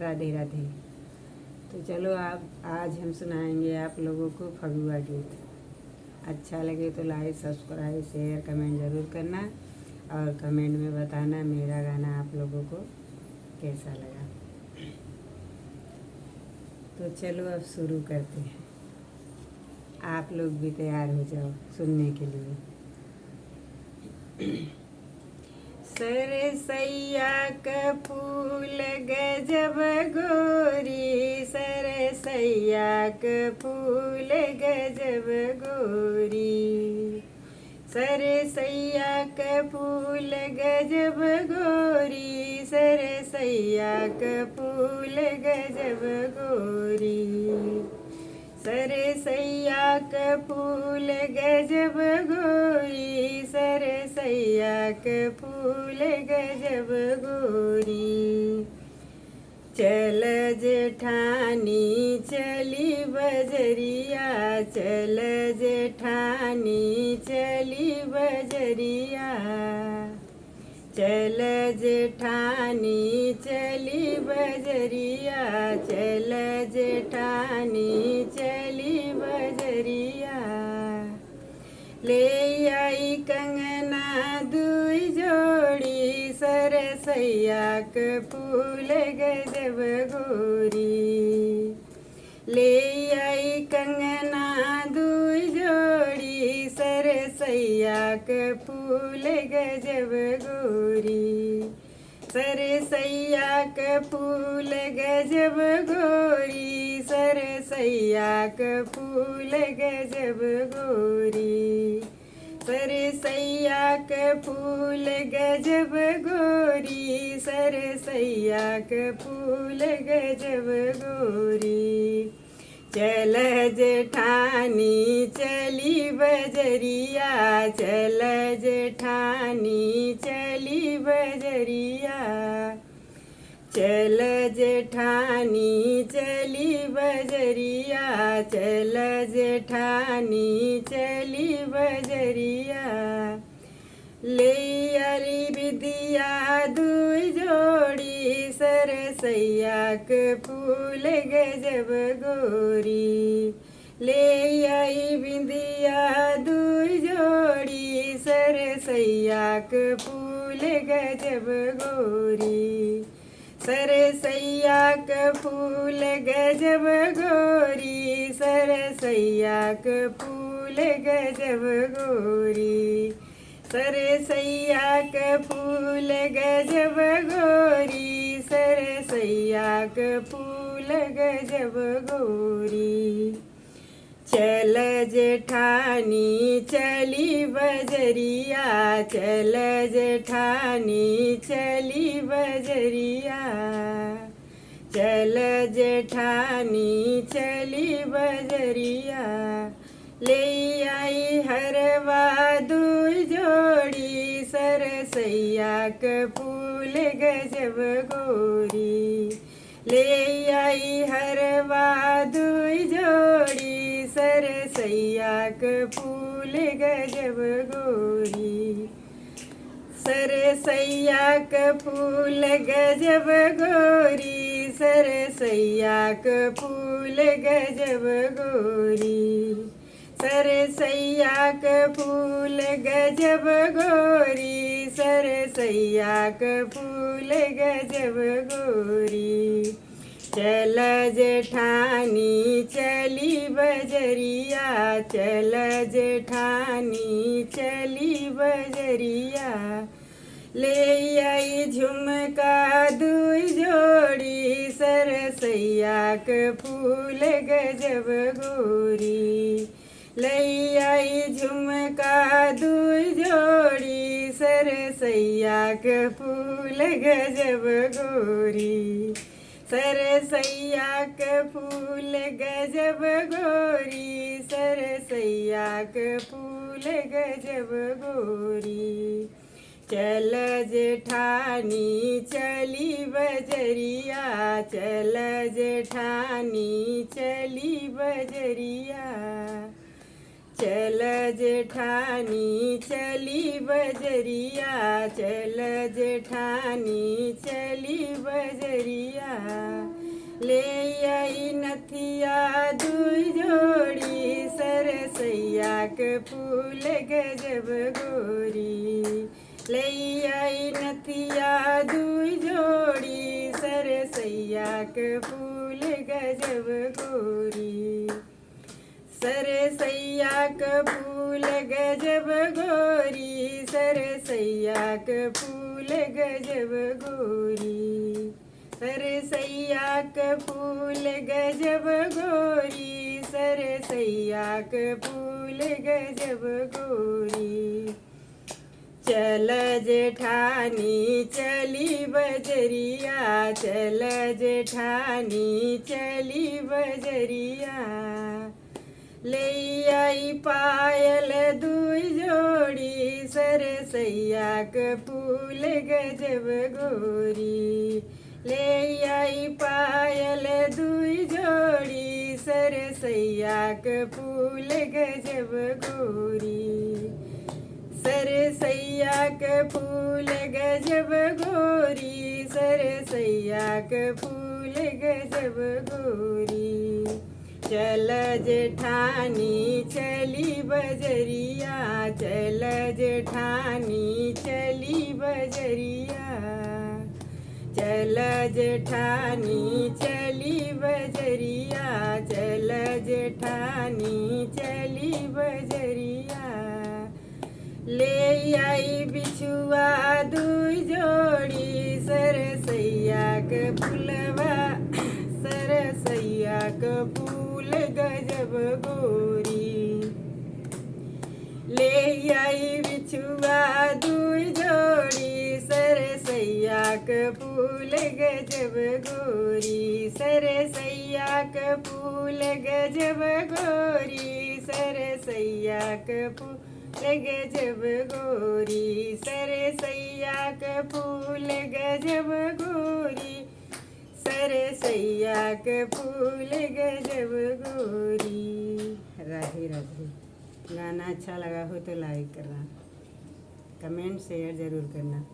राधे राधे। तो चलो आप आज हम सुनाएंगे आप लोगों को फगुआ गीत। अच्छा लगे तो लाइक सब्सक्राइब शेयर कमेंट ज़रूर करना और कमेंट में बताना मेरा गाना आप लोगों को कैसा लगा। तो चलो अब शुरू करते हैं। आप लोग भी तैयार हो जाओ सुनने के लिए। सरसैया क फूल गजब गोरी, सरसैया क फूल गजब गोरी, सरसैया क फूल गजब गोरी, सरसैया क फूल गजब गोरी, सरसैया क फूल गजब गोरी, सरसैया क फूल गजब गोरी, चल जेठानी चली बजरिया, चल जेठानी चली बजरिया, चल जेठानी चली बजरिया, चल जेठानी चली बजरिया, ले आई कंगना दुई जोड़ी, सरसैया क फूल गजब गोरी, ले आई कंगना दुई जोड़ी, सरसैया क फूल गजब गोरी, सरसैया क फूल गजब गोरी, सरसैया क फूल गजब गोरी, सरसैया क फूल गजब गोरी, सरसैया क फूल गजब गोरी, चल जेठानी चली बजरिया, चल जेठानी चली बजरिया, चल जेठानी चली बजरिया, चल जेठानी चली बजरिया, ले आई विदिया दुई जोड़ी, सरसैया क फूल गजब गोरी, ले आई विदिया दुई जोड़ी, सरसैया क फूल गजब गोरी, सरसैया क फूल गजब गोरी, सरसैया क फूल गजब गोरी, सरसैया क फूल गजब गोरी, सरसैया क फूल गजब गोरी, चल जेठानी चली बजरिया, चल जेठानी चली बजरिया, चल जेठानी चली बजरिया, ले आई हरवा दुई जोड़ी, सरसैया क फूल गजब गोरी, ले आई हरवा दुई जोड़ी, सरसैया क फूल गजब गोरी, सरसैया क फूल गजब गोरी, सरसैया क फूल गजब गोरी, सरसैया क फूल गजब गोरी, सरसैया क फूल गजब गोरी, चल जेठानी चली बजरिया, चल जेठानी चली बजरिया, ले आई झुमका दुई जोड़ी, सरसैया क फूल गजब गोरी, ले आई झुमका दुई जोड़ी, सरसैया क फूल गजब गोरी, सरसैया क फूल गजब गोरी, सरसैया क फूल गजब गोरी, चल जेठानी चली बजरिया, चल जेठानी चली बजरिया, चल जेठानी चली बजरिया, चल जेठानी चली बजरिया। ले आई नथिया दुई जोड़ी सरसैया के फूल गजब गोरी। ले आई नथिया दुई जोड़ी सरसैया के फूल गजब गोरी। सरसैया के फूल गजब गोरी, सरसैया के फूल गजब गोरी। सरसैया के फूल गजब गोरी, सरसैया के फूल गजब गोरी। चल जेठानी चली बजरिया, चल जेठानी चली बजरिया। ले आई पायल दुई जोड़ी सरसैया के फूल गजब गोरी। ले आई पायल दुई जोड़ी सरसैया के फूल गजब गोरी। सरसैया के फूल गजब गोरी, सरसैया के फूल गजब गोरी। चल जेठानी चली बजरिया, चल जेठानी चली बजरिया। चल जेठानी चली बजरिया, चल जेठानी चली बजरिया। ले आई बिछुआ दुई जोड़ी सरसैया के फूलवा, सरसैया के फूल गजब गोरी। ले आई बिछुआ दुई जोड़ी सरसैया के फूल गजब गोरी। सरसैया के फूल गजब गोरी, सरसैया के फूल गजब गोरी। सरसैया के फूल गजब गोरी, सरसैया के फूल गजब गोरी। राधे राधे। गाना अच्छा लगा हो तो लाइक करना, कमेंट शेयर ज़रूर करना।